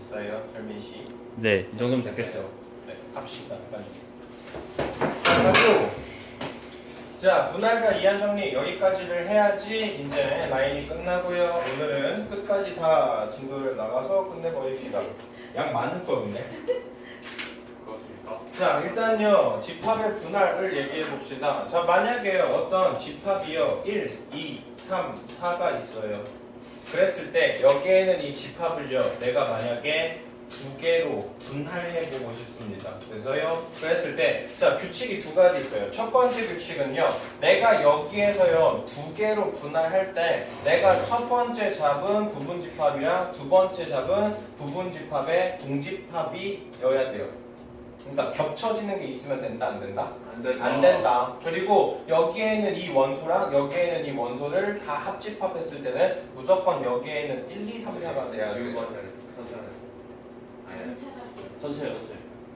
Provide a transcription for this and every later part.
됐어요, 철민 씨. 네, 이 정도면 됐겠어요. 네, 갑시다. 빨리. 가지고 자, 분할과 이한 정리 여기까지를 해야지 이제 라인이 끝나고요. 오늘은 끝까지 다 진도를 나가서 끝내버립시다. 양 많을 거군요. 그렇습니까? 자, 일단요 집합의 분할을 얘기해 봅시다. 자, 만약에 어떤 집합이요 1, 2, 3, 4가 있어요. 그랬을 때 여기에는 이 집합을요 내가 만약에 두 개로 분할해 보고 싶습니다. 그래서요 그랬을 때 자, 규칙이 두 가지 있어요. 첫 번째 규칙은요 내가 여기에서요 두 개로 분할할 때 내가 첫 번째 잡은 부분집합이랑 두 번째 잡은 부분집합의 동집합이어야 돼요. 그러니까 겹쳐지는 게 있으면 된다, 안 된다? 안 된다. 그리고 여기에는 이 원소랑 여기에는 이 원소를 다 합집합했을 때는 무조건 여기에는 1, 2, 3, 4가 돼야 돼요. 전체요.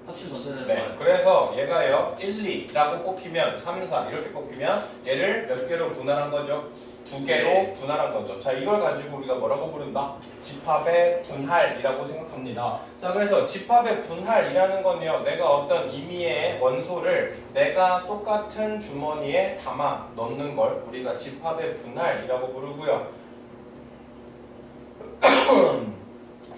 합친 전체는 네, 그래서 얘가요 1, 2라고 뽑히면 3, 4 이렇게 뽑히면 얘를 몇 개로 분할한 거죠? 두 개로 분할한 거죠. 자, 이걸 가지고 우리가 뭐라고 부른다? 집합의 분할이라고 생각합니다. 자, 그래서 집합의 분할이라는 건요 내가 어떤 임의의 원소를 내가 똑같은 주머니에 담아 넣는 걸 우리가 집합의 분할이라고 부르고요.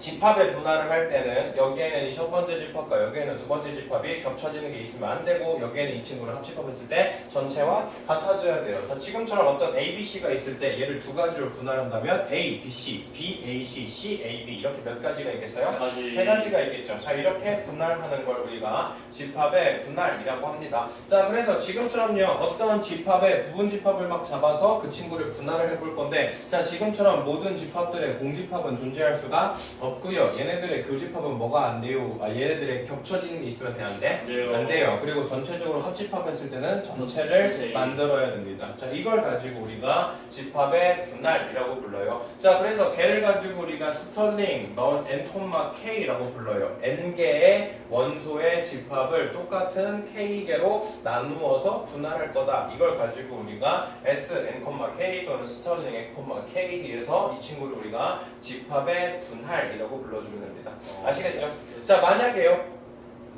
집합의 분할을 할 때는 여기에는 이 첫 번째 집합과 여기에는 두 번째 집합이 겹쳐지는 게 있으면 안 되고 여기에는 이 친구를 합집합했을 때 전체와 같아져야 돼요. 자, 지금처럼 어떤 A, B, C가 있을 때 얘를 두 가지로 분할한다면 A, B, C, B, A, C, C, A, B 이렇게 몇 가지가 있겠어요? 세 가지가 있겠죠. 자, 이렇게 분할하는 걸 우리가 집합의 분할이라고 합니다. 자, 그래서 지금처럼요 어떤 집합의 부분 집합을 막 잡아서 그 친구를 분할을 해볼 건데 자, 지금처럼 모든 집합들의 공집합은 존재할 수가 없고요. 얘네들의 교집합은 뭐가 안 돼요? 얘네들의 겹쳐지는 게 있으면 돼, 안 돼? 안 돼요. 그리고 전체적으로 합집합했을 때는 전체를 만들어야 됩니다. 자, 이걸 가지고 우리가 집합의 분할이라고 불러요. 자, 그래서 걔를 가지고 우리가 스털링, n,k라고 불러요. n개의 원소의 집합을 똑같은 k개로 나누어서 분할할 거다. 이걸 가지고 우리가 s, n,k 또는 스털링, n,k에서 이 친구를 우리가 집합의 분할이라고 불러주면 됩니다. 아시겠죠? 자, 만약에요.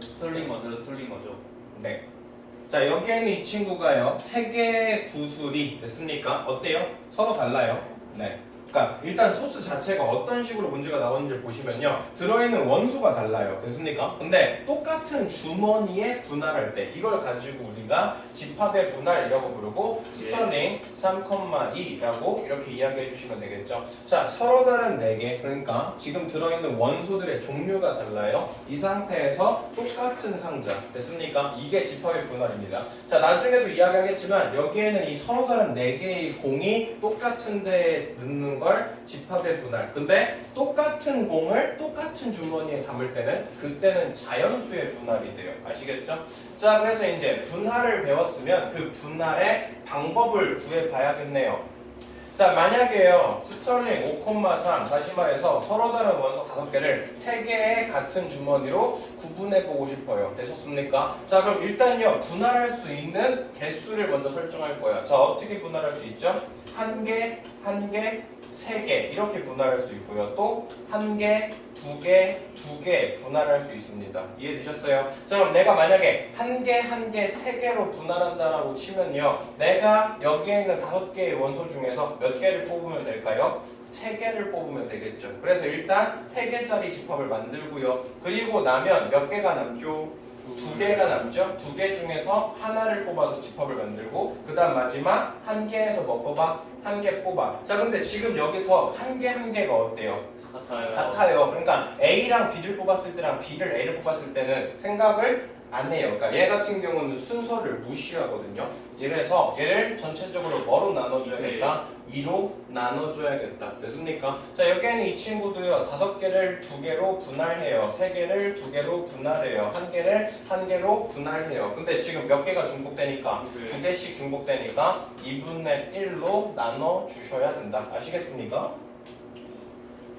스털링 먼저, 스털링 먼저. 네. 자, 여기에는 이 친구가요. 세 개의 구술이 됐습니까? 어때요? 서로 달라요. 네. 그러니까 일단 소스 자체가 어떤 식으로 문제가 나오는지 보시면요 들어있는 원소가 달라요. 됐습니까? 근데 똑같은 주머니에 분할할 때 이걸 가지고 우리가 집합의 분할이라고 부르고 스털링 3,2라고 이렇게 이야기해 주시면 되겠죠. 자, 서로 다른 4개 그러니까 지금 들어있는 원소들의 종류가 달라요. 이 상태에서 똑같은 상자 됐습니까? 이게 집합의 분할입니다. 자, 나중에도 이야기하겠지만 여기에는 이 서로 다른 4개의 공이 똑같은 데에 넣는 걸 집합의 분할. 근데 똑같은 공을 똑같은 주머니에 담을 때는 그때는 자연수의 분할이 돼요. 아시겠죠? 자, 그래서 이제 분할을 배웠으면 그 분할의 방법을 구해봐야겠네요. 자, 만약에요 스털링 5,3 다시 말해서 서로 다른 원소 5개를 3개의 같은 주머니로 구분해 보고 싶어요. 되셨습니까? 자, 그럼 일단요 분할할 수 있는 개수를 먼저 설정할 거예요. 자, 어떻게 분할할 수 있죠? 1개, 1개, 3개 이렇게 분할할 수 있고요. 또 1개, 2개, 2개 분할할 수 있습니다. 이해되셨어요? 자, 그럼 내가 만약에 1개, 1개, 3개로 분할한다라고 치면요 내가 여기에 있는 5개의 원소 중에서 몇 개를 뽑으면 될까요? 3개를 뽑으면 되겠죠. 그래서 일단 3개짜리 집합을 만들고요. 그리고 나면 몇 개가 남죠? 2개가 남죠? 2개 중에서 하나를 뽑아서 집합을 만들고 그 다음 마지막 1개에서 뭐 뽑아? 1개 뽑아. 자, 근데 지금 여기서 1개가 어때요? 같아요. 그러니까 A랑 B를 뽑았을 때랑 B를 A를 뽑았을 때는 생각을 안 해요. 그러니까 얘 같은 경우는 순서를 무시하거든요. 이래서 얘를 전체적으로 뭐로 나눠줘야겠다? 2로 나눠줘야겠다. 됐습니까? 자, 여기에는 이 친구도요 5개를 2개로 분할해요. 3개를 2개로 분할해요. 1개를 1개로 분할해요. 근데 지금 몇 개가 중복되니까 2개씩 중복되니까 2분의 1로 나눠주셔야 된다. 아시겠습니까?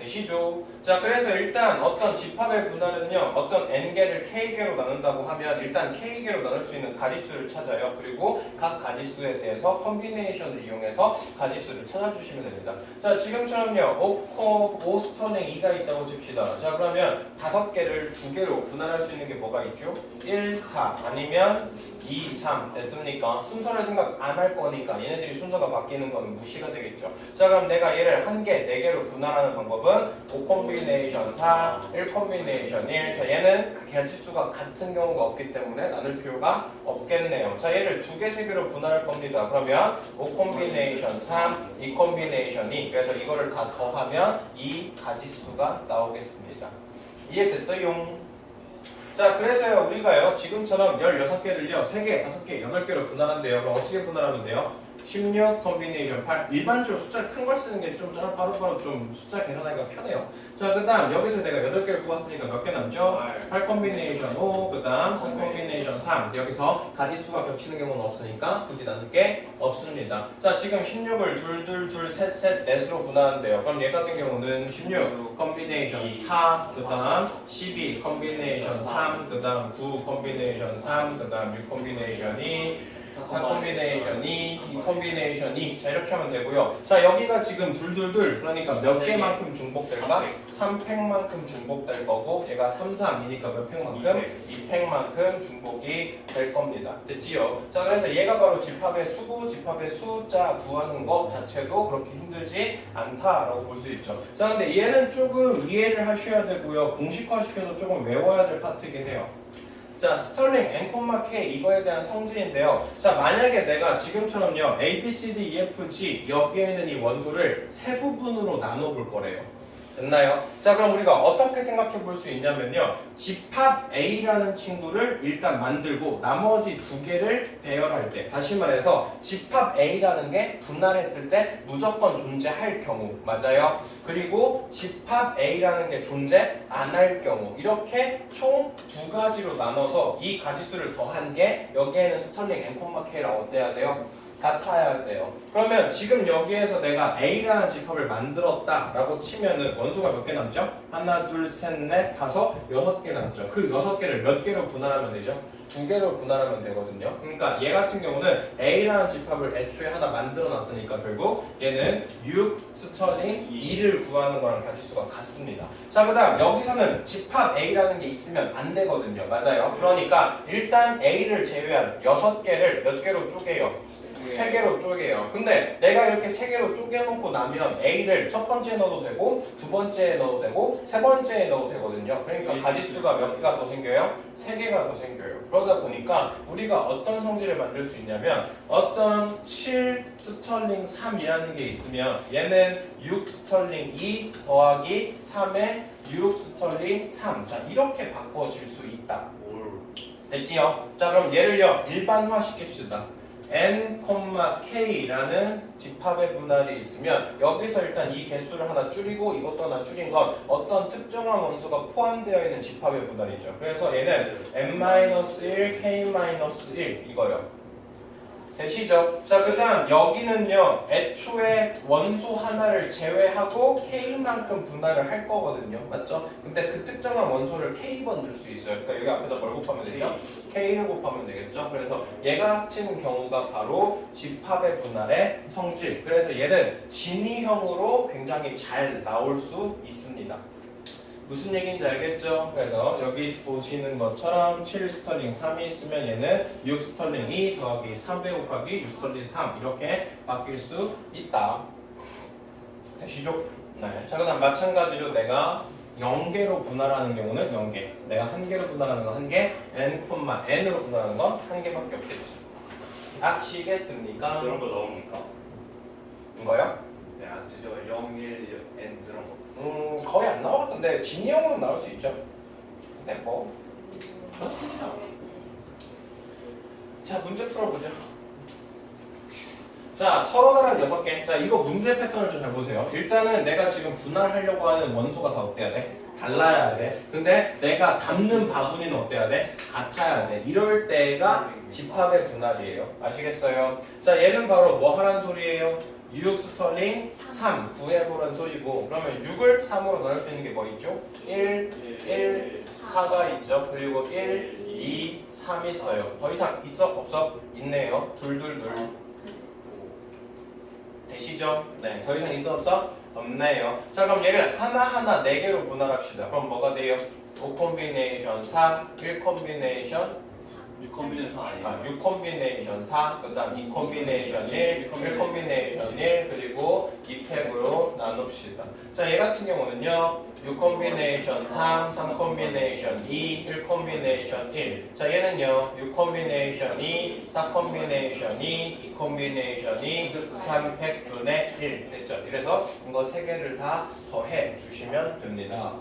되시죠? 자, 그래서 일단 어떤 집합의 분할은요, 어떤 n개를 k개로 나눈다고 하면 일단 k개로 나눌 수 있는 가지수를 찾아요. 그리고 각 가지수에 대해서 컨비네이션을 이용해서 가지수를 찾아주시면 됩니다. 자, 지금처럼요, 5 스터링 2가 있다고 칩시다. 자, 그러면 5개를 2개로 분할할 수 있는 게 뭐가 있죠? 1, 4 아니면 2, 3 됐습니까? 순서를 생각 안 할 거니까 얘네들이 순서가 바뀌는 건 무시가 되겠죠. 자, 그럼 내가 얘를 1개, 4개로 분할하는 방법은 5 콤비네이션 4, 1 콤비네이션 1. 자, 얘는 그 가지수가 같은 경우가 없기 때문에 나눌 필요가 없겠네요. 자, 얘를 2개, 3개로 분할할 겁니다. 그러면 5 콤비네이션 3, 2 콤비네이션 2. 그래서 이거를 다 더하면 이 가지수가 나오겠습니다. 이해됐어요? 자, 그래서요, 우리가요, 지금처럼 16개를요, 3개, 5개, 8개로 분할한대요. 그럼 어떻게 분할하면 돼요? 16 컨비네이션 8. 일반적으로 숫자 큰 걸 쓰는 게 좀 바로바로 좀 숫자 계산하기가 편해요. 자, 그 다음 여기서 내가 8개를 뽑았으니까 몇 개 남죠? 8 컨비네이션 5, 그 다음 3 컨비네이션 3. 여기서 가지수가 겹치는 경우는 없으니까 굳이 나눌 게 없습니다. 자, 지금 16을 둘, 둘, 둘, 셋, 셋, 넷으로 분할한대요. 그럼 얘 같은 경우는 16 컨비네이션 4, 그 다음 12 컨비네이션 3, 그 다음 9 컨비네이션 3, 그 다음 6 컨비네이션 2, 4 콤비네이션 2, 2 콤비네이션 2. 자, 이렇게 하면 되고요. 자, 여기가 지금 둘둘둘, 그러니까 몇 개만큼 중복될까? 3팩만큼 중복될 거고, 얘가 3, 3이니까 몇 팩만큼? 2팩만큼 중복이 될 겁니다. 됐지요? 자, 그래서 얘가 바로 집합의 수고, 집합의 숫자 구하는 것 자체도 그렇게 힘들지 않다라고 볼 수 있죠. 자, 근데 얘는 조금 이해를 하셔야 되고요. 공식화 시켜서 조금 외워야 될 파트이긴 해요. 자, 스털링 n, k 이거에 대한 성질인데요. 자, 만약에 내가 지금처럼요, a, b, c, d, e, f, g 여기에 있는 이 원소를 세 부분으로 나눠볼 거래요. 됐나요? 자, 그럼 우리가 어떻게 생각해 볼 수 있냐면요, 집합 A라는 친구를 일단 만들고 나머지 2개를 배열할 때, 다시 말해서 집합 A라는 게 분할했을 때 무조건 존재할 경우, 맞아요? 그리고 집합 A라는 게 존재 안 할 경우, 이렇게 총 2가지로 나눠서 이 가지수를 더한 게 여기에는 스털링 n, k랑 어때야 돼요? 같아야 돼요. 그러면 지금 여기에서 내가 A라는 집합을 만들었다라고 치면은 원소가 몇 개 남죠? 하나, 둘, 셋, 넷, 다섯, 6개 남죠. 그 6개를 몇 개로 분할하면 되죠? 2개로 분할하면 되거든요. 그러니까 얘 같은 경우는 A라는 집합을 애초에 하나 만들어 놨으니까 결국 얘는 6 스털링 2를 구하는 거랑 가지수가 같습니다. 자, 그 다음 여기서는 집합 A라는 게 있으면 안 되거든요. 맞아요? 그러니까 일단 A를 제외한 6개를 몇 개로 쪼개요? 3개로 쪼개요. 근데 내가 이렇게 3개로 쪼개놓고 나면 A를 첫 번째에 넣어도 되고, 두 번째에 넣어도 되고, 세 번째에 넣어도 되거든요. 그러니까 가지수가 몇 개가 더 생겨요? 3개가 더 생겨요. 그러다 보니까 우리가 어떤 성질을 만들 수 있냐면, 어떤 7 스털링 3이라는 게 있으면 얘는 6 스털링 2 더하기 3의 6 스털링 3. 자, 이렇게 바꿔질 수 있다. 됐지요? 자, 그럼 얘를요, 일반화 시킵시다. n, k라는 집합의 분할이 있으면 여기서 일단 이 개수를 하나 줄이고 이것도 하나 줄인 건 어떤 특정한 원소가 포함되어 있는 집합의 분할이죠. 그래서 얘는 n-1, k-1 이거요. 되시죠? 자, 그 다음 여기는요, 애초에 원소 하나를 제외하고 K만큼 분할을 할 거거든요. 맞죠? 근데 그 특정한 원소를 K번 넣을 수 있어요. 그러니까 여기 앞에다 뭘 곱하면 되죠? K를 곱하면 되겠죠? 그래서 얘 같은 경우가 바로 집합의 분할의 성질. 그래서 얘는 진위형으로 굉장히 잘 나올 수 있습니다. 무슨 얘기인지 알겠죠? 그래서 여기 보시는 것처럼 7 스털링 3이 있으면 얘는 6 스털링 2 더하기 3배 곱하기 6 스털링 3 이렇게 바뀔 수 있다. 되시죠? 네. 자, 그 다음 마찬가지로 내가 0개로 분할하는 경우는 0개, 내가 1개로 분할하는 건 1개, n으로 분할하는 건 1개밖에 없겠죠. 아시겠습니까? 그런 거 넣습니까? 이거요? 네, 안 되죠. 0, 1, n 그런 거. 거의 안 나왔는데 진형으로 나올 수 있죠. 근데 뭐 그렇습니다. 자, 문제 풀어보죠. 자, 서로 다른 6개. 자, 이거 문제 패턴을 좀 잘 보세요. 일단은 내가 지금 분할하려고 하는 원소가 다 어때야 돼? 달라야 돼. 근데 내가 담는 바구니는 어때야 돼? 같아야 돼. 이럴 때가 집합의 분할이에요. 아시겠어요? 자, 얘는 바로 뭐 하라는 소리예요? 6 스털링 3 구해보란 소리고 그러면 6을 3으로 나눌 수 있는 게 뭐 있죠? 1, 4가 있죠. 그리고 1, 2, 3 있어요. 더 이상 있어? 없어? 있네요. 둘. 되시죠? 네. 더 이상 있어? 없어? 없네요. 자 그럼 얘를 하나하나 4개로 분할합시다. 그럼 뭐가 돼요? 5 콤비네이션 4, 1 콤비네이션 6콤비네이션 아니에요? 6 콤비네이션 4, 그 다음 2 콤비네이션 1, 1 콤비네이션 1, 그리고 2팩으로 나눕시다. 자, 얘 같은 경우는요, 6 콤비네이션 3, 3 콤비네이션 2, 1 콤비네이션 1. 자, 얘는요, 6 콤비네이션 2, 4 콤비네이션 2, 2 콤비네이션 2, 3팩분의 1. 됐죠? 이래서 이거 3개를 다 더해 주시면 됩니다.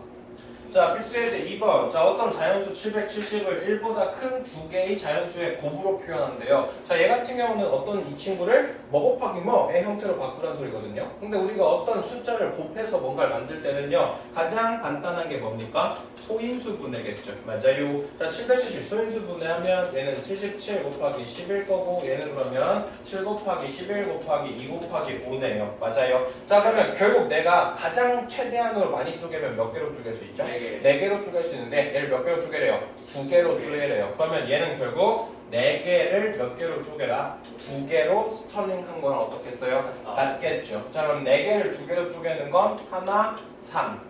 자, 필수예제 2번. 자, 어떤 자연수 770을 1보다 큰 2개의 자연수의 곱으로 표현한대요. 자, 얘 같은 경우는 어떤 이 친구를 뭐 곱하기 뭐의 형태로 바꾸라는 소리거든요. 근데 우리가 어떤 숫자를 곱해서 뭔가를 만들 때는요, 가장 간단한 게 뭡니까? 소인수 분해겠죠. 맞아요. 자, 770 소인수 분해하면 얘는 77 곱하기 10일 거고, 얘는 그러면 7 곱하기 11 곱하기 2 곱하기 5네요. 맞아요. 자, 그러면 결국 내가 가장 최대한으로 많이 쪼개면 몇 개로 쪼갤 수 있죠? 4개로 쪼갤 수 있는데 얘를 몇 개로 쪼개래요? 2개로 쪼개래요. 그러면 얘는 결국 4개를 몇 개로 쪼개라? 2개로 스털링한 거랑 어떻게 써요? 같겠죠. 자 그럼 4개를 2개로 쪼개는 건 하나, 3,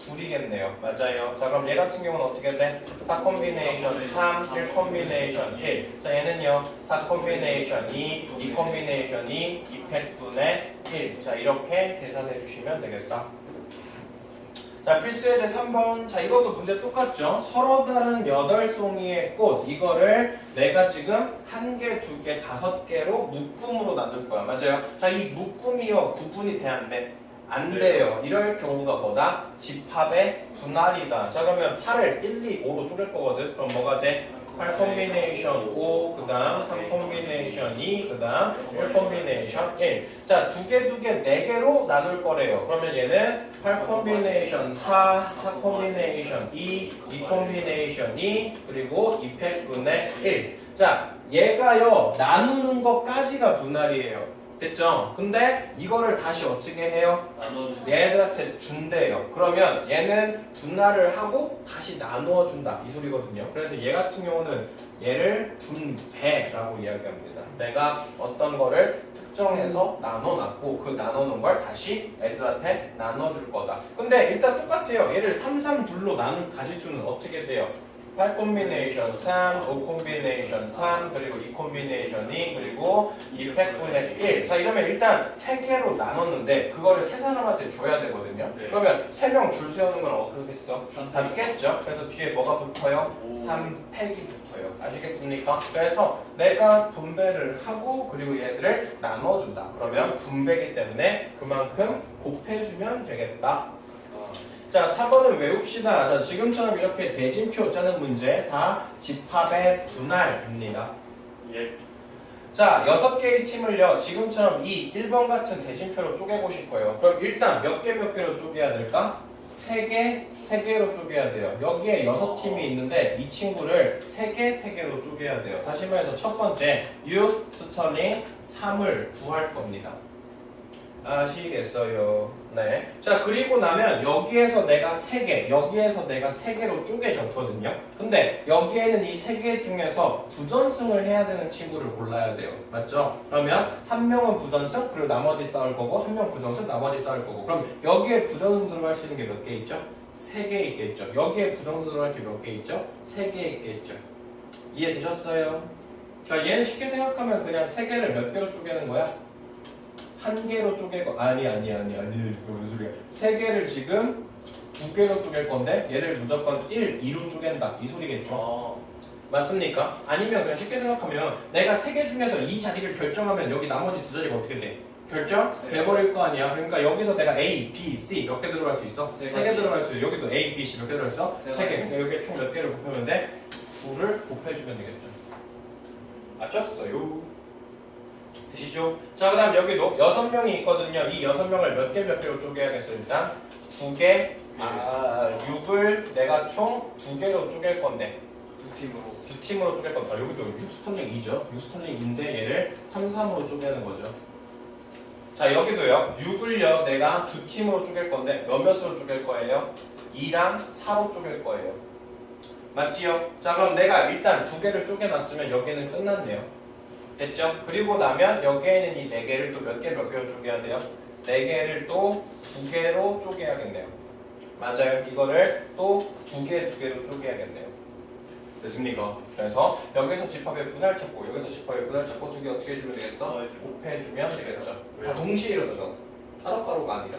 둘이겠네요. 맞아요. 자 그럼 얘 같은 경우는 어떻게 돼? 4 콤비네이션 3, 1 콤비네이션 1. 자 얘는요 4 콤비네이션 2, 2 콤비네이션 2, 2팩분의 1. 자 이렇게 계산해 주시면 되겠다. 자 필수예제 3번. 자 이것도 문제 똑같죠. 서로 다른 8송이의 꽃 이거를 내가 지금 1개, 2개, 5개로 묶음으로 나눌 거야. 맞아요. 자 이 묶음이요 구분이 돼 안 돼? 안 돼요. 이럴 경우가 뭐다? 집합의 분할이다. 자 그러면 8을 1, 2, 5로 쪼갤 거거든. 그럼 뭐가 돼? 8 콤비네이션 5, 그 다음 3 콤비네이션 2, 그 다음 1 콤비네이션 1. 자, 2개, 4개로 나눌 거래요. 그러면 얘는 8 콤비네이션 4, 4 콤비네이션 2, 2 콤비네이션 2, 그리고 2팩분의 1. 자, 얘가요, 나누는 것까지가 분할이에요. 됐죠? 근데 이거를 다시 어떻게 해요? 얘들한테 준대요. 그러면 얘는 분할을 하고 다시 나누어 준다 이 소리거든요. 그래서 얘 같은 경우는 얘를 분배라고 이야기합니다. 내가 어떤 거를 특정해서 나눠놨고 그 나눠놓은 걸 다시 애들한테 나눠줄 거다. 근데 일단 똑같아요. 얘를 3, 3, 2로 가질 수는 어떻게 돼요? 8 콤비네이션 3, 5 콤비네이션 3, 그리고 2 콤비네이션 2, 그리고 2팩분의 1. 자, 이러면 일단 3개로 나눴는데 그거를 세 사람한테 줘야 되거든요. 네. 그러면 3명 줄 세우는 건 어떻게 했어? 닮겠죠? 그래서 뒤에 뭐가 붙어요? 3팩이 붙어요. 아시겠습니까? 그래서 내가 분배를 하고 그리고 얘들을 나눠준다. 그러면 분배기 때문에 그만큼 곱해주면 되겠다. 자, 4번은 외웁시다. 자, 지금처럼 이렇게 대진표 짜는 문제 다 집합의 분할입니다. 예. 자, 6개의 팀을요, 지금처럼 이 1번 같은 대진표로 쪼개고 싶어요. 그럼 일단 몇 개로 쪼개야 될까? 3개로 쪼개야 돼요. 여기에 6팀이 있는데 이 친구를 3개로 쪼개야 돼요. 다시 말해서 첫 번째, 6 스털링 3을 구할 겁니다. 아시겠어요? 네. 자, 그리고 나면 여기에서 내가 3개, 여기에서 내가 3개로 쪼개졌거든요. 근데 여기에는 이 3개 중에서 부전승을 해야 되는 친구를 골라야 돼요. 맞죠? 그러면 한 명은 부전승, 그리고 나머지 싸울 거고, 한 명 부전승, 나머지 싸울 거고. 그럼 여기에 부전승 들어갈 수 있는 게 몇 개 있죠? 3개 있겠죠. 여기에 부전승 들어갈 게 몇 개 있죠? 3개 있겠죠. 이해되셨어요? 자, 얘는 쉽게 생각하면 그냥 3개를 몇 개로 쪼개는 거야? 1개로 쪼개고 아니 무슨 소리야? 3개를 지금 2개로 쪼갤 건데 얘를 무조건 1, 2로 쪼갠다 이 소리겠죠? 맞습니까? 아니면 그냥 쉽게 생각하면 내가 3개 중에서 이 자리를 결정하면 여기 나머지 2자리가 어떻게 돼? 결정? 돼버릴 거 아니야. 그러니까 여기서 내가 A, B, C 몇 개 들어갈 수 있어? 3개 들어갈 수 있어. 여기도 A, B, C 몇 개 들어갈 수 있어? 3개. 그러니까 여기에 총 몇 개를 곱하면 돼? 9를 곱해주면 되겠죠. 맞췄어요. 되시죠? 자, 그 다음 여기도 6명이 있거든요. 이 6명을 몇 개로 쪼개야겠어요? 일단 2개, 6을 내가 총 2개로 쪼갤 건데 두 팀으로 쪼갤 건데 여기도 6 스털링 2죠? 6 스털링 2인데 얘를 3, 3으로 쪼개는 거죠. 자 여기도요. 6을요 내가 두 팀으로 쪼갤 건데 몇몇으로 쪼갤 거예요? 2랑 4로 쪼갤 거예요. 맞지요? 자 그럼 내가 일단 두 개를 쪼개놨으면 여기는 끝났네요. 됐죠? 그리고 나면 여기에는 이 네 개를 또 몇 개로 쪼개야 돼요? 네 개를 또 두 개로 쪼개야겠네요. 맞아요. 이거를 또 두 개로 쪼개야겠네요. 됐습니까? 그래서 여기서 집합의 분할 찾고 여기서 집합의 분할 찾고 두 개 어떻게 해주면 되겠어? 곱해주면 되겠죠. 다 동시에 이루어져. 따로따로가 아니라.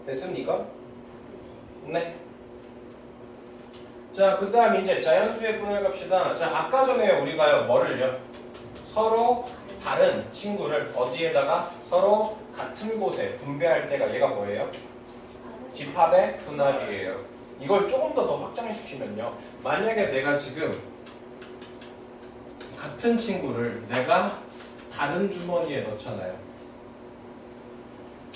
됐습니까? 네. 자, 그 다음 이제 자연수의 분할 갑시다. 자, 아까 전에 우리가요, 뭐를요? 서로 다른 친구를 어디에다가 서로 같은 곳에 분배할 때가 얘가 뭐예요? 집합의 분할이에요. 이걸 조금 더 확장시키면요. 만약에 내가 지금 같은 친구를 내가 다른 주머니에 넣잖아요.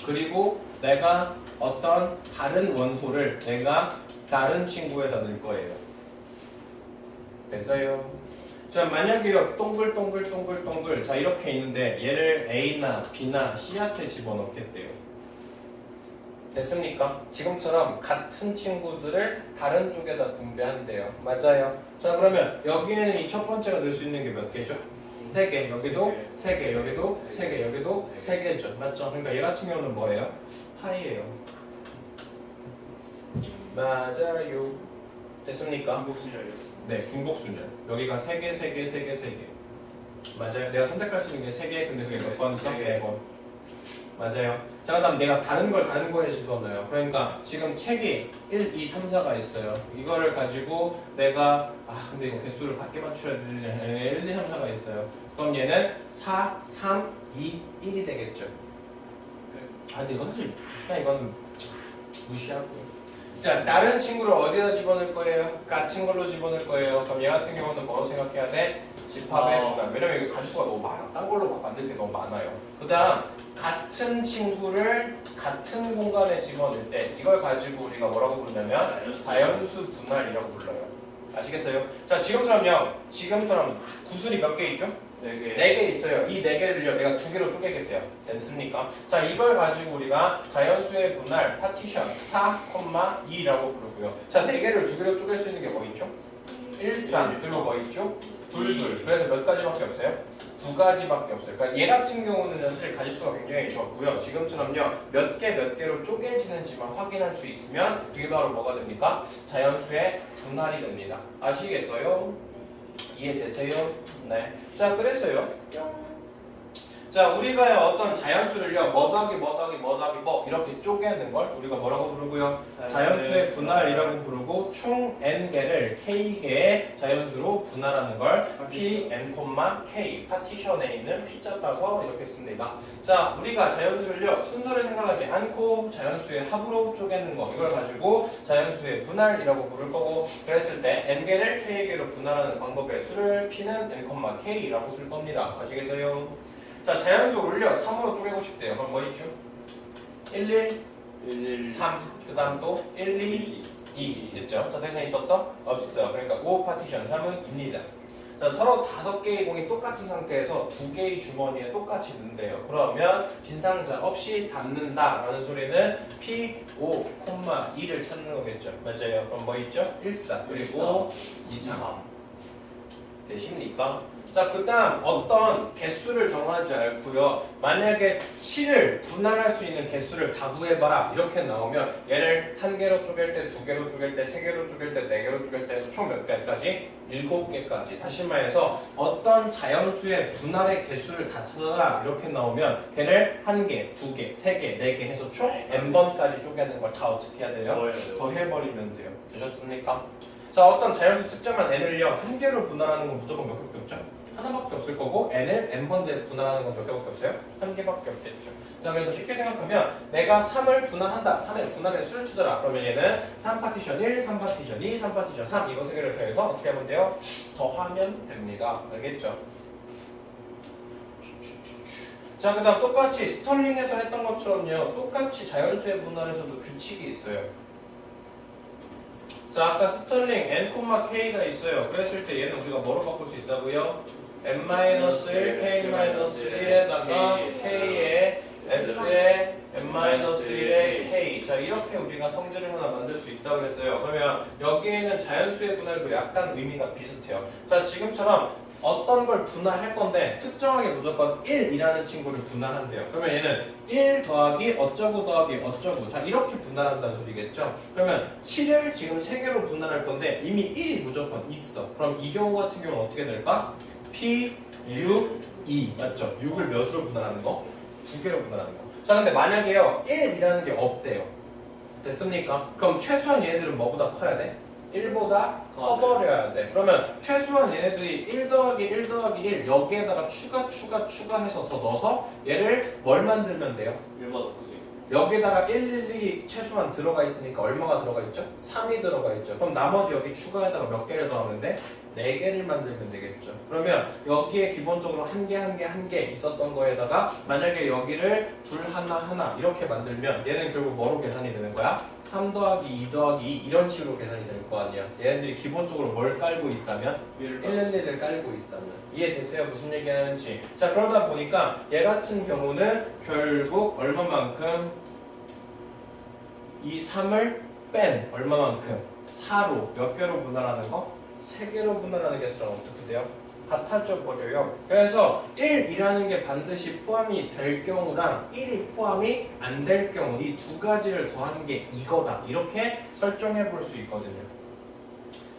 그리고 내가 어떤 다른 원소를 내가 다른 친구에다 넣을 거예요. 됐어요? 자, 만약에요, 동글동글 자 이렇게 있는데 얘를 A나 B나 C한테 집어넣겠대요. 됐습니까? 지금처럼 같은 친구들을 다른 쪽에다 분배한대요. 맞아요. 자 그러면 여기에는 이 첫 번째가 넣을 수 있는 게 몇 개죠? 3개. 여기도 3개. 여기도 3개. 여기도 3개죠. 맞죠? 그러니까 얘 같은 경우는 뭐예요? 파이예요. 맞아요. 됐습니까? 중복순열이요. 네, 중복순열. 여기가 3개, 3개, 3개, 3개. 맞아요. 내가 선택할 수 있는 게 3개. 근데 그게 몇 번 써? 4번. 맞아요. 자, 그 다음 내가 다른 거에 집어넣어요. 그러니까 지금 책이 1, 2, 3, 4가 있어요. 이거를 가지고 내가 근데 이거 개수를 밖에 맞춰야 되는데 1, 2, 3, 4가 있어요. 그럼 얘는 4, 3, 2, 1이 되겠죠. 근데 이거 사실 그냥 이건 무시하고요. 자, 다른 친구를 어디다 집어넣을 거예요? 같은 걸로 집어넣을 거예요. 그럼 얘 같은 경우는 뭐로 생각해야 돼? 집합의 분할. 왜냐면 이거 가지수가 너무 많아. 딴 걸로 막 만들 게 너무 많아요. 그 다음 같은 친구를 같은 공간에 집어넣을 때 이걸 가지고 우리가 뭐라고 부르냐면 자연수 분할이라고 불러요. 아시겠어요? 자, 지금처럼 구슬이 몇 개 있죠? 4개. 4개 있어요. 이 4개를요 내가 2개로 쪼개겠대요. 됐습니까? 자, 이걸 가지고 우리가 자연수의 분할 파티션 4,2라고 부르고요. 자, 4개를 2개로 쪼갤 수 있는 게 뭐 있죠? 1, 3 그리고 뭐 있죠? 2, 2. 그래서 몇 가지밖에 없어요? 2가지밖에 없어요. 그러니까 얘 같은 경우는 사실 가지수가 굉장히 적고요. 지금처럼요 몇 개로 쪼개지는지만 확인할 수 있으면 그게 바로 뭐가 됩니까? 자연수의 분할이 됩니다. 아시겠어요? 이해되세요? 네. 자, 그래서요. 자, 우리가요 어떤 자연수를요 뭐 더하기 뭐 이렇게 쪼개는 걸 우리가 뭐라고 부르고요? 자연수의 분할이라고 부르고 총 n개를 k개의 자연수로 분할하는 걸 p n, k 파티션에 있는 p자 따서 이렇게 씁니다. 자, 우리가 자연수를요 순서를 생각하지 않고 자연수의 합으로 쪼개는 거 이걸 가지고 자연수의 분할이라고 부를 거고 그랬을 때 n개를 k개로 분할하는 방법의 수를 p는 n, k라고 쓸 겁니다. 아시겠어요? 자, 자연수 올려 3으로 쪼개고 싶대요. 그럼 뭐 있죠? 1, 1, 3. 그 다음 또 1, 2, 2 됐죠? 자, 대신 있었어? 없어. 그러니까 5 파티션 3은 입니다. 자, 서로 5개의 공이 똑같은 상태에서 2개의 주머니에 똑같이 넣는데요. 그러면 빈 상자 없이 닫는다 라는 소리는 P, 5, 2를 찾는 거겠죠. 맞아요. 그럼 뭐 있죠? 1, 4 그리고 2, 3 되십니까? 자, 그 다음 어떤 개수를 정하지 않고요. 만약에 7을 분할할 수 있는 개수를 다 구해봐라 이렇게 나오면 얘를 1개로 쪼갤 때, 2개로 쪼갤 때, 3개로 쪼갤 때, 4개로 쪼갤 때 해서 총 몇 개까지? 7개까지. 다시 말해서 어떤 자연수의 분할의 개수를 다 찾아라 이렇게 나오면 걔를 1개, 2개, 3개, 4개 해서 총 n번까지 쪼개는 걸 다 어떻게 해야 돼요? 더 해버리면 돼요. 되셨습니까? 자, 어떤 자연수 특정한 n을요 1개로 분할하는 건 무조건 몇 개밖에 없죠? 하나밖에 없을 거고 n을 n번째 분할하는 건 몇 개밖에 없어요? 1개밖에 없겠죠. 자, 그래서 쉽게 생각하면 내가 3을 분할한다. 3의 분할의 수를 찾아라. 그러면 얘는 3 파티션 1, 3 파티션 2, 3 파티션 3 이거 3개를 더해서 어떻게 하면 돼요? 더하면 됩니다. 알겠죠? 자, 그 다음 똑같이 스털링에서 했던 것처럼요 똑같이 자연수의 분할에서도 규칙이 있어요. 자, 아까 스털링 n, k가 있어요. 그랬을 때 얘는 우리가 뭐로 바꿀 수 있다고요? n-1, k-1에다가 k의 S에 n-1의 k. 자, 이렇게 우리가 성질을 하나 만들 수 있다고 했어요. 그러면 여기에는 자연수의 분할도 약간 의미가 비슷해요. 자, 지금처럼 어떤 걸 분할할 건데 특정하게 무조건 1이라는 친구를 분할한대요. 그러면 얘는 1 더하기 어쩌고 더하기 어쩌고. 자, 이렇게 분할한다는 소리겠죠. 그러면 7을 지금 3개로 분할할 건데 이미 1이 무조건 있어. 그럼 이 경우 같은 경우는 어떻게 될까? P, 6, 2 맞죠? 6을 몇으로 분할하는 거? 2개로 분할하는 거. 자, 근데 만약에요 1이라는 게 없대요. 됐습니까? 그럼 최소한 얘네들은 뭐보다 커야 돼? 1보다 커버려야 돼. 그러면 최소한 얘네들이 1 더하기 1 더하기 1 여기에다가 추가해서 더 넣어서 얘를 뭘 만들면 돼요? 1번 없지. 여기에다가 111이 최소한 들어가 있으니까 얼마가 들어가 있죠? 3이 들어가 있죠. 그럼 나머지 여기 추가에다가 몇 개를 더하면 돼? 4개를 만들면 되겠죠. 그러면 여기에 기본적으로 한 개 있었던 거에다가 만약에 여기를 둘 하나 이렇게 만들면 얘는 결국 뭐로 계산이 되는 거야? 3 더하기 2 더하기 2 이런 식으로 계산이 될 거 아니야. 얘네들이 기본적으로 뭘 깔고 있다면? 111을 깔고 있다면. 이해되세요? 무슨 얘기 하는지. 자, 그러다 보니까 얘 같은 경우는 결국 얼마만큼? 이 3을 뺀 얼마만큼? 4로 몇 개로 분할하는 거? 3개로 분할하는 개수랑 어떻게 돼요? 같아져 버려요. 그래서 1이라는 게 반드시 포함이 될 경우랑 1이 포함이 안 될 경우 이 두 가지를 더하는 게 이거다. 이렇게 설정해 볼 수 있거든요.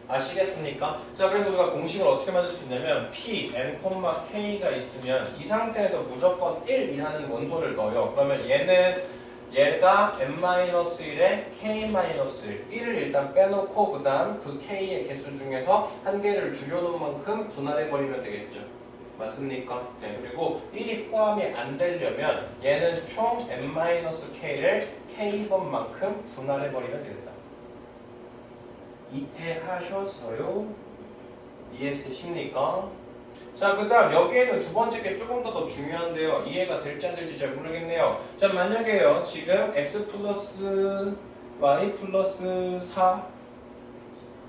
아시겠습니까? 자, 그래서 우리가 공식을 어떻게 만들 수 있냐면 P, N, K가 있으면 이 상태에서 무조건 1이라는 원소를 넣어요. 그러면 얘가 n-1에 k-1 1을 일단 빼놓고 그 다음 그 k의 개수 중에서 한 개를 줄여놓은 만큼 분할해버리면 되겠죠. 맞습니까? 네, 그리고 1이 포함이 안 되려면 얘는 총 n-k를 k번만큼 분할해버리면 되겠다. 이해하셔서요? 이해되십니까? 자, 그 다음 여기에는 두 번째 게 조금 더 중요한데요. 이해가 될지 안 될지 잘 모르겠네요. 자, 만약에요 지금 x 플러스 y 플러스 4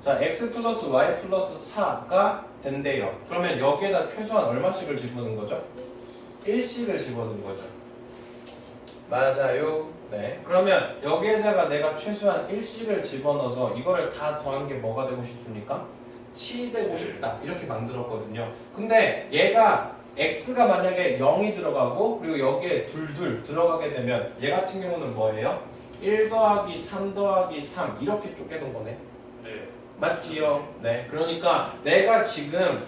자, x 플러스 y 플러스 4가 된대요. 그러면 여기에다 최소한 얼마씩을 집어넣는 거죠? 1씩을 집어넣는 거죠. 맞아요. 네. 그러면 여기에다가 내가 최소한 1씩을 집어넣어서 이거를 다 더한 게 뭐가 되고 싶습니까? 7이 되고 싶다 이렇게 만들었거든요. 근데 얘가 x가 만약에 0이 들어가고 그리고 여기에 둘 들어가게 되면 얘 같은 경우는 뭐예요? 1 더하기 3 더하기 3 이렇게 쪼개는 거네. 네. 맞지요? 네. 그러니까 내가 지금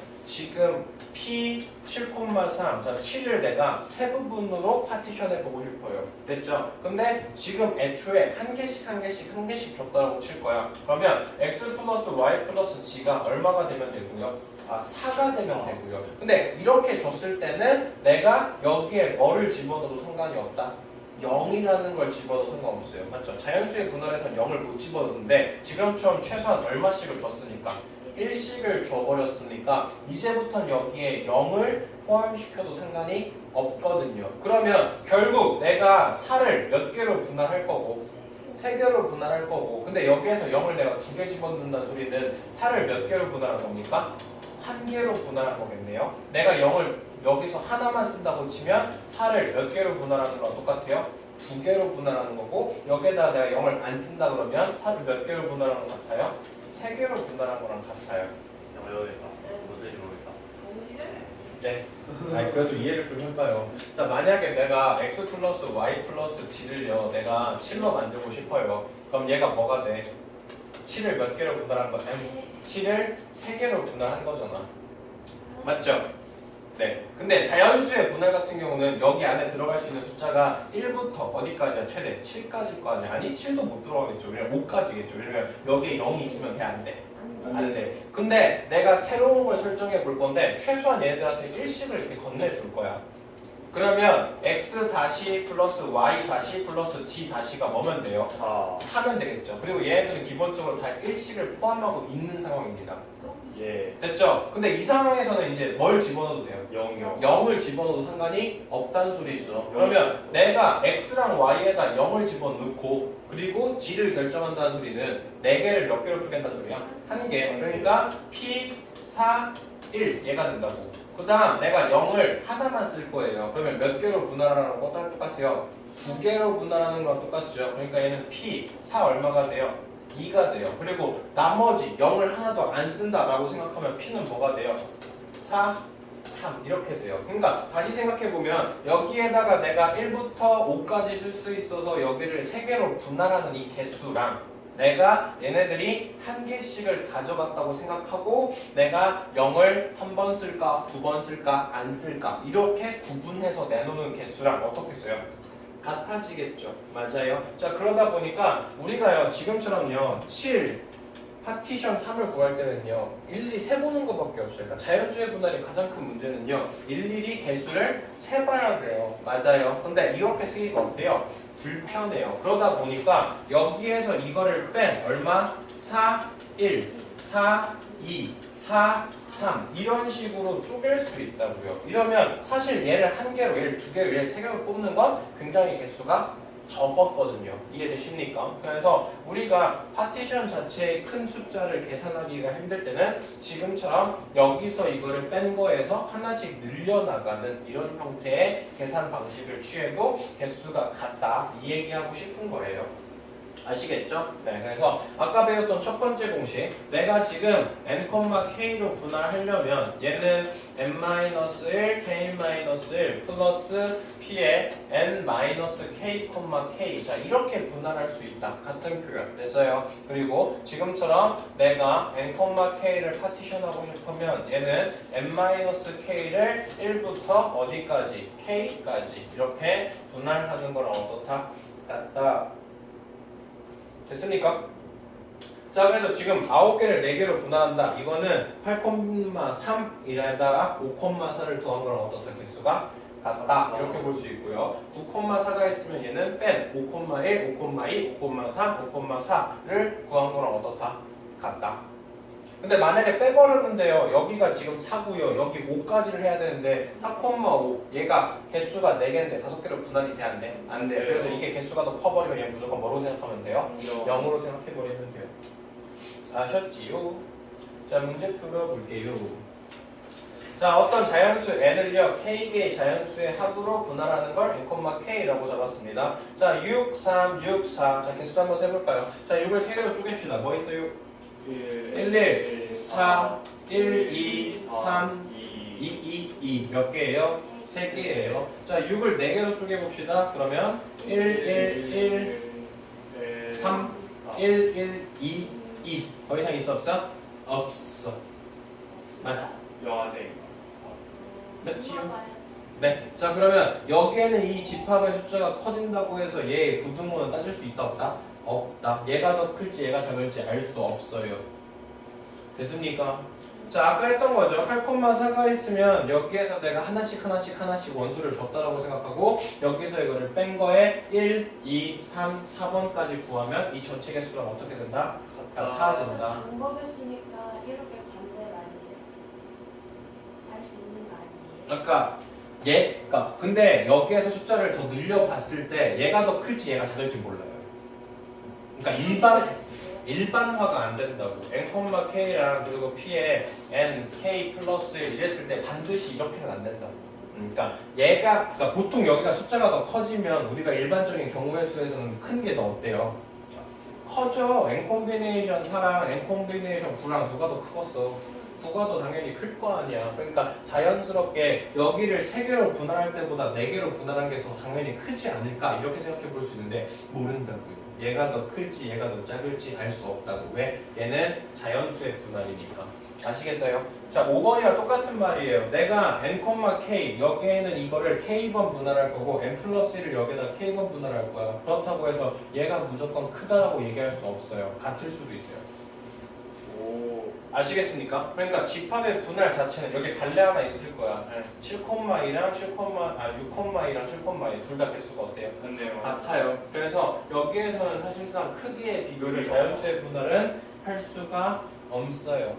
P 7,3 자, 7을 내가 세 부분으로 파티션해 보고 싶어요. 됐죠? 근데 지금 애초에 한 개씩 줬다고 칠 거야. 그러면 x 플러스 y 플러스 g가 얼마가 되면 되고요? 4가 되면 되고요. 근데 이렇게 줬을 때는 내가 여기에 뭐를 집어넣어도 상관이 없다. 0이라는 걸 집어넣어도 상관없어요. 맞죠? 자연수의 분할에서는 0을 못 집어넣는데 지금처럼 최소한 얼마씩을 줬으니까 1씩을 줘버렸으니까 이제부터는 여기에 0을 포함시켜도 상관이 없거든요. 그러면 결국 내가 4를 몇 개로 분할할 거고 3개로 분할할 거고 근데 여기에서 0을 내가 2개 집어넣는다는 소리는 4를 몇 개로 분할한 겁니까? 1개로 분할한 거겠네요. 내가 0을 여기서 하나만 쓴다고 치면 4를 몇 개로 분할하는 거랑 똑같아요? 2개로 분할하는 거고 여기에다 내가 0을 안 쓴다 그러면 4를 몇 개로 분할하는 것 같아요? 3개로 분할한 거랑 같아요. 어려우겠다. 도저히 모르겠다. 공식을? 네. 아니 그래도 이해를 좀 해봐요. 자, 만약에 내가 x 플러스 y 플러스 g를요 내가 7로 만들고 싶어요. 그럼 얘가 뭐가 돼? 7을 몇 개로 분할한 거야? 7을 3개로 분할한 거잖아. 맞죠? 네. 근데 자연수의 분할 같은 경우는 여기 안에 들어갈 수 있는 숫자가 1부터 어디까지야? 최대 7까지일 거 아니야? 아니 7도 못 들어가겠죠. 왜냐면 5까지겠죠. 왜냐면 여기에 0이 있으면 걔 안 돼. 안 돼. 근데 내가 새로운 걸 설정해 볼 건데 최소한 얘들한테 1씩을 이렇게 건네줄 거야. 그러면 x 다시 플러스 y 다시 플러스 g 다시가 뭐면 돼요? 4면 되겠죠. 그리고 얘네들은 기본적으로 다 1씩을 포함하고 있는 상황입니다. 예. 됐죠? 근데 이 상황에서는 이제 뭘 집어넣어도 돼요? 0. 0을 집어넣어도 상관이 없다는 소리죠. 그러면 내가 x랑 y에다 0을 집어넣고 그리고 g를 결정한다는 소리는 4개를 몇 개로 쪼갠다는 소리야? 1개. 그러니까 p, 4, 1 얘가 된다고. 그 다음 내가 0을 하나만 쓸 거예요. 그러면 몇 개로 분할하는 거 똑같아요. 2개로 분할하는 거랑 똑같죠. 그러니까 얘는 P 4 얼마가 돼요? 2가 돼요. 그리고 나머지 0을 하나도 안 쓴다라고 생각하면 P는 뭐가 돼요? 4, 3 이렇게 돼요. 그러니까 다시 생각해보면 여기에다가 내가 1부터 5까지 쓸 수 있어서 여기를 3개로 분할하는 이 개수랑 내가 얘네들이 한 개씩을 가져갔다고 생각하고 내가 0을 한 번 쓸까, 2번 쓸까, 안 쓸까 이렇게 구분해서 내놓는 개수랑 어떻게 써요? 같아지겠죠. 맞아요. 자, 그러다 보니까 우리가요 지금처럼요 7 파티션 3을 구할 때는요 일일이 세보는 것밖에 없어요. 그러니까 자연수의 분할이 가장 큰 문제는요 일일이 개수를 세봐야 돼요. 맞아요. 근데 이렇게 쓰기가 어때요? 불편해요. 그러다 보니까 여기에서 이거를 뺀 얼마? 4, 1, 4, 2, 4, 3 이런 식으로 쪼갤 수 있다고요. 이러면 사실 얘를 한 개로, 얘를 두 개로, 얘를 세 개로 뽑는 건 굉장히 개수가 적었거든요. 이해되십니까? 그래서 우리가 파티션 자체의 큰 숫자를 계산하기가 힘들 때는 지금처럼 여기서 이거를 뺀 거에서 하나씩 늘려나가는 이런 형태의 계산 방식을 취해도 개수가 같다 이 얘기하고 싶은 거예요. 아시겠죠? 네, 그래서 아까 배웠던 첫 번째 공식 내가 지금 n,k로 분할하려면 얘는 n-1, k-1 플러스 p의 n-k, k 자 이렇게 분할할 수 있다. 같은 표현 됐어요. 그리고 지금처럼 내가 n,k를 파티션하고 싶으면 얘는 n-k를 1부터 어디까지? k까지 이렇게 분할하는 거랑 어떻다? 같다. 됐습니까? 자, 그래서 지금 9개를 4개로 분할한다. 이거는 8,3이라다가 5,4를 더한 거랑 어떻다? 개수가 같다. 이렇게 볼 수 있고요. 9,4가 있으면 얘는 뺀 5,1, 5,2, 5,3, 5,4를 구한 거랑 어떻다? 같다. 근데 만약에 빼버렸는데요. 여기가 지금 4고요. 여기 5까지를 해야 되는데 4,5 얘가 개수가 4개인데 5개로 분할이 돼? 안 돼? 안 돼. 그래서 이게 개수가 더 커버리면 얘 무조건 뭐로 생각하면 돼요? 0으로 생각해버리면 돼요. 아셨지요? 자, 문제 풀어볼게요. 자, 어떤 자연수 n을요 k개의 자연수의 합으로 분할하는 걸 n,k라고 잡았습니다. 자, 6, 3, 6, 4. 자, 개수 한번 세볼까요? 자, 6을 3개로 쪼갭시다. 뭐 있어요? 1, 1, 4, 1, 2, 3, 2, 2, 2. 몇 개예요? 3개예요. 자, 6을 4개로 쪼개봅시다. 그러면 1, 1, 1, 3, 1, 1, 2, 2. 더 이상 있어 없어? 없어. 맞아. 영화네. 맞지요? 네. 자, 그러면 여기에는 이 집합의 숫자가 커진다고 해서 얘의 부등호는 따질 수 있다 없다? 없다. 얘가 더 클지 얘가 작을지 알 수 없어요. 됐습니까? 자, 아까 했던 거죠. 8,4가 있으면 여기에서 내가 하나씩 원소를 줬다라고 생각하고 여기서 이거를 뺀 거에 1, 2, 3, 4번까지 구하면 이 전체 개수랑 어떻게 된다? 같아진다. 방법을 쓰니까 이렇게 반대를 아니에요. 할 수 있는 거 아니에요. 그러니까 그러니까 근데 여기에서 숫자를 더 늘려봤을 때 얘가 더 클지 얘가 작을지 몰라요. 그러니까 일반화가 안 된다고. n,k랑 그리고 p에 n, k 플러스 1 이랬을 때 반드시 이렇게는 안 된다고. 그러니까 그러니까 보통 여기가 숫자가 더 커지면 우리가 일반적인 경우의 수에서는 큰 게 더 어때요? 커져. n 콤비네이션 4랑 n 콤비네이션 9랑 누가 더 크겠어? 9가 더 당연히 클 거 아니야. 그러니까 자연스럽게 여기를 3개로 분할할 때보다 4개로 분할한 게 더 당연히 크지 않을까 이렇게 생각해 볼 수 있는데 모른다고요. 얘가 더 클지 얘가 더 작을지 알 수 없다고. 왜? 얘는 자연수의 분할이니까. 아시겠어요? 자, 5번이랑 똑같은 말이에요. 내가 n, k 여기에는 이거를 k번 분할할 거고 n 플러스 1을 여기다 k번 분할할 거야. 그렇다고 해서 얘가 무조건 크다라고 얘기할 수 없어요. 같을 수도 있어요. 오. 아시겠습니까? 그러니까 집합의 분할 자체는 여기 갈래 하나 있을 거야. 7,2랑 6,2랑 7,2 둘 다 개수가 어때요? 같네요. 같아요. 그래서 여기에서는 사실상 크기의 비교를 자연수의 분할은 할 수가 없어요.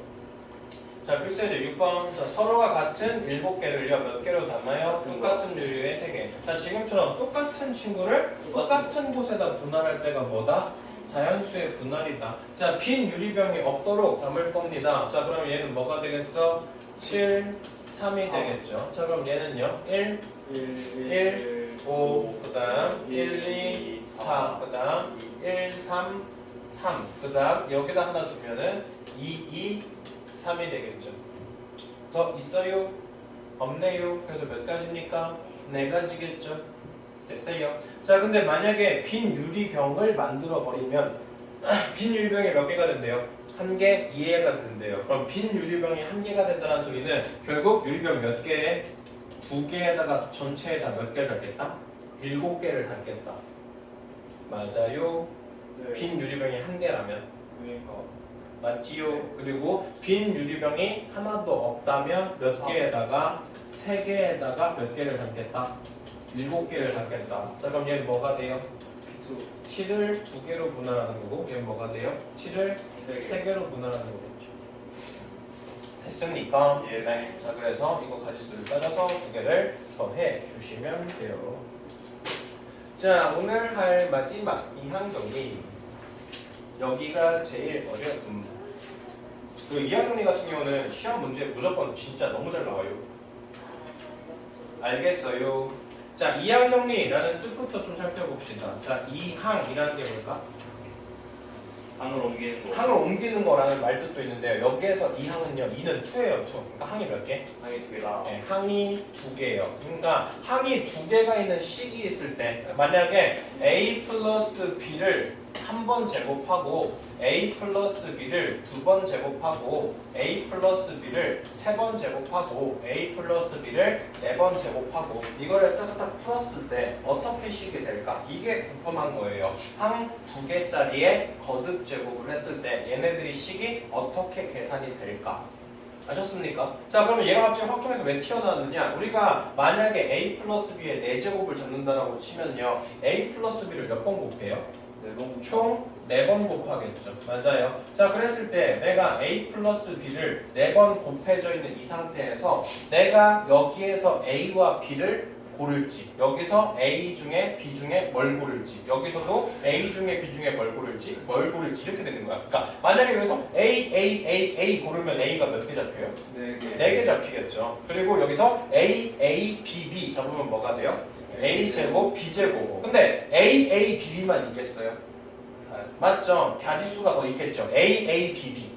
자, 필수예제 6번. 자, 서로가 같은 7개를요 몇 개로 담아요? 똑같은 유류의 3개. 자, 지금처럼 똑같은 친구를 똑같은 곳에다 분할할 때가 뭐다? 자연수의 분할이다. 자, 빈 유리병이 없도록 담을 겁니다. 자, 그럼 얘는 뭐가 되겠어? 7, 3이 되겠죠. 자, 그럼 얘는요. 1, 1, 5, 그 다음 1, 2, 4, 그 다음 1, 3, 3, 그 다음 여기다 하나 주면은 2, 2, 3이 되겠죠. 더 있어요? 없네요? 그래서 몇 가지입니까? 4가지겠죠. 됐어요. 자, 근데 만약에 빈 유리병을 만들어 버리면 빈 유리병이 몇 개가 된대요? 1개, 2개가 된대요. 그럼 빈 유리병이 1개가 된다는 소리는 결국 유리병 몇 개에 2개에다가 전체에다 몇 개를 담겠다? 7개를 담겠다. 맞아요. 네. 빈 유리병이 1개라면 그러니까 맞지요. 그리고 빈 유리병이 하나도 없다면 몇 개에다가 3개에다가 몇 개를 담겠다? 7개를 담겠다. 자, 그럼 얘는 뭐가 돼요? B2 7을 2개로 분할하는 거고 얘는 뭐가 돼요? 7을 3개 3개로 분할하는 거겠죠. 됐습니까? 예. 네. 자, 그래서 이거 가지수를 따져서 2개를 더해 주시면 돼요. 자, 오늘 할 마지막 이항 정리. 여기가 제일 어려운. 그 이항 정리 같은 경우는 시험 문제 무조건 진짜 너무 잘 나와요. 알겠어요. 자, 이항 정리라는 뜻부터 좀 살펴봅시다. 자, 이항이라는 게 뭘까? 항을 옮기는 거 항을 옮기는 거라는 말뜻도 있는데요. 여기에서 이 항은요, 2는 2예요, 2. 그러니까 항이 몇 개? 항이 2개다 네, 항이 2개예요. 그러니까 항이 2개가 있는 식이 있을 때 만약에 a 플러스 b를 한 번 제곱하고 a 플러스 b를 2번 제곱하고 a 플러스 b를 3번 제곱하고 a 플러스 b를 4번 제곱하고 이거를 딱딱 풀었을 때 어떻게 식이 될까? 이게 궁금한 거예요. 항 2개짜리에 거듭 제곱을 했을 때 얘네들이 식이 어떻게 계산이 될까? 아셨습니까? 자, 그러면 얘가 갑자기 확정해서 왜 튀어나왔느냐? 우리가 만약에 a 플러스 b의 4제곱을 잡는다라고 치면요, a 플러스 b를 몇 번 곱해요? 총 4번 곱하겠죠. 맞아요. 자, 그랬을 때 내가 a 플러스 b를 4번 곱해져 있는 이 상태에서 내가 여기에서 a와 b를 고를지, 여기서 a 중에 b 중에 뭘 고를지, 여기서도 a 중에 b 중에 뭘 고를지 이렇게 되는 거야. 그러니까 만약에 여기서 a 고르면 a가 몇 개 잡혀요? 4개 4개 잡히겠죠. 그리고 여기서 b 잡으면 뭐가 돼요? a 제곱 b 제곱. 근데 b b만 있겠어요? 맞죠? 가지수가 더 있겠죠. b b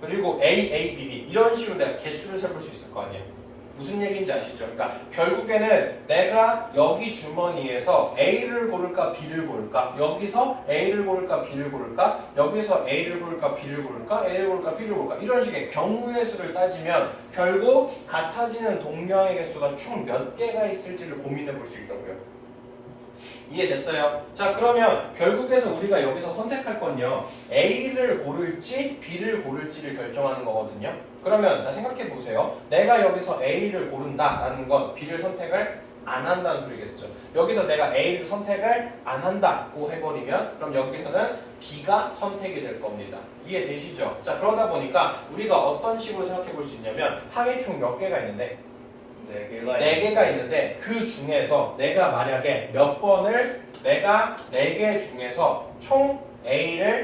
그리고 b b 이런 식으로 내가 개수를 세볼 수 있을 거 아니에요. 무슨 얘기인지 아시죠? 그러니까 결국에는 내가 여기 주머니에서 A를 고를까 B를 고를까, 여기서 A를 고를까 B를 고를까, 여기서 A를 고를까 B를 고를까, A를 고를까 B를 고를까, 이런 식의 경우의 수를 따지면 결국 같아지는 동량의 개수가 총 몇 개가 있을지를 고민해 볼 수 있다고요. 이해됐어요? 자, 그러면 결국에서 우리가 여기서 선택할 건요, A를 고를지 B를 고를지를 결정하는 거거든요. 그러면 자, 생각해 보세요. 내가 여기서 A를 고른다라는 건 B를 선택을 안 한다는 소리겠죠. 여기서 내가 A를 선택을 안 한다고 해버리면 그럼 여기서는 B가 선택이 될 겁니다. 이해되시죠? 자, 그러다 보니까 우리가 어떤 식으로 생각해 볼 수 있냐면 항이 총 몇 개가 있는데 4개가 있는데 그 중에서 내가 만약에 몇 번을 내가 4개 중에서 총 A를